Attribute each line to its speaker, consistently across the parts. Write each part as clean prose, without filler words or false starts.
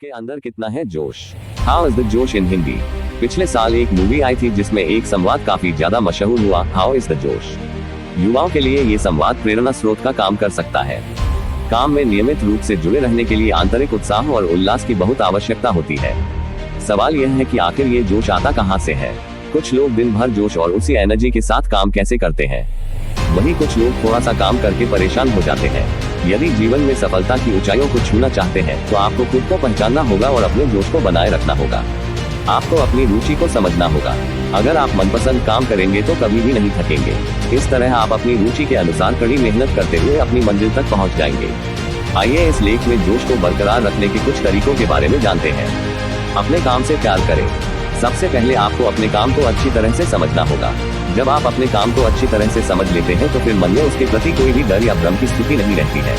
Speaker 1: आपके अंदर कितना है जोश? हाउ इज द जोश इन हिंदी? पिछले साल एक मूवी आई थी जिसमें एक संवाद काफी ज्यादा मशहूर हुआ, हाउ इज द जोश। युवाओं के लिए ये संवाद प्रेरणा स्रोत का काम कर सकता है। काम में नियमित रूप से जुड़े रहने के लिए आंतरिक उत्साह और उल्लास की बहुत आवश्यकता होती है। सवाल यह है कि आखिर ये जोश आता कहाँ से है? कुछ लोग दिन भर जोश और उसी एनर्जी के साथ काम कैसे करते हैं, वहीं कुछ लोग थोड़ा सा काम करके परेशान हो जाते हैं। यदि जीवन में सफलता की ऊंचाइयों को छूना चाहते हैं तो आपको खुद को पहचानना होगा और अपने जोश को बनाए रखना होगा। आपको अपनी रुचि को समझना होगा। अगर आप मनपसंद काम करेंगे तो कभी भी नहीं थकेंगे। इस तरह आप अपनी रुचि के अनुसार कड़ी मेहनत करते हुए अपनी मंजिल तक पहुंच जाएंगे। आइए इस लेख में जोश को बरकरार रखने के कुछ तरीकों के बारे में जानते हैं। अपने काम से प्यार करें। सबसे पहले आपको अपने काम को अच्छी तरह से समझना होगा। जब आप अपने काम को अच्छी तरह से समझ लेते हैं तो फिर मन में उसके प्रति कोई भी डर या भ्रम की स्थिति नहीं रहती है।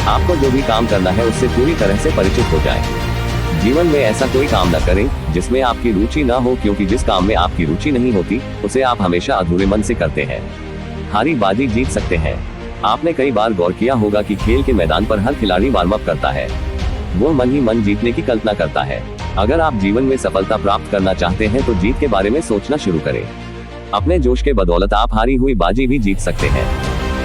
Speaker 1: आपको जो भी काम करना है उससे पूरी तरह से परिचित हो जाएं। जीवन में ऐसा कोई काम न करें जिसमें आपकी रुचि न हो, क्योंकि जिस काम में आपकी रुचि नहीं होती उसे आप हमेशा अधूरे मन से करते हैं। हारी बाजी जीत सकते हैं। आपने कई बार गौर किया होगा कि खेल के मैदान पर हर खिलाड़ी वार्म अप करता है। वो मन ही मन जीतने की कल्पना करता है। अगर आप जीवन में सफलता प्राप्त करना चाहते हैं तो जीत के बारे में सोचना शुरू करें। अपने जोश के बदौलत आप हारी हुई बाजी भी जीत सकते हैं।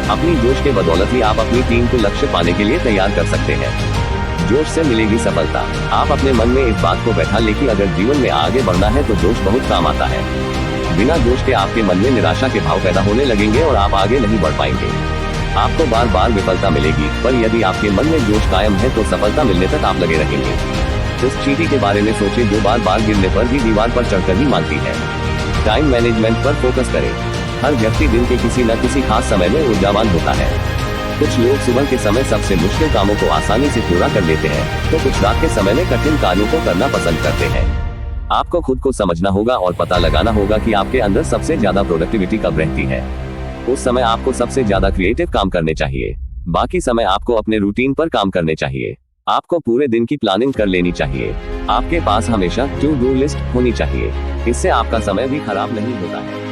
Speaker 1: अपनी जोश के बदौलत ही आप अपनी टीम को लक्ष्य पाने के लिए तैयार कर सकते हैं। जोश से मिलेगी सफलता। आप अपने मन में इस बात को बैठा लें कि अगर जीवन में आगे बढ़ना है तो जोश बहुत काम आता है। बिना जोश के आपके मन में निराशा के भाव पैदा होने लगेंगे और आप आगे नहीं बढ़ पाएंगे। आपको बार बार विफलता मिलेगी, पर यदि आपके मन में जोश कायम है तो सफलता मिलने तक आप लगे रहेंगे। उस चींटी के बारे में सोचें जो बार बार गिरने पर भी दीवार पर चढ़कर ही मानती है। टाइम मैनेजमेंट पर फोकस करें। हर व्यक्ति दिन के किसी न किसी खास समय में ऊर्जावान होता है। कुछ लोग सुबह के समय सबसे मुश्किल कामों को आसानी से पूरा कर लेते हैं, तो कुछ रात के समय में कठिन कार्यों को करना पसंद करते हैं। आपको खुद को समझना होगा और पता लगाना होगा कि आपके अंदर सबसे ज्यादा प्रोडक्टिविटी कब रहती है। उस समय आपको सबसे ज्यादा क्रिएटिव काम करने चाहिए। बाकी समय आपको अपने रूटीन पर काम करने चाहिए। आपको पूरे दिन की प्लानिंग कर लेनी चाहिए। आपके पास हमेशा टू डू लिस्ट होनी चाहिए। इससे आपका समय भी खराब नहीं होता है।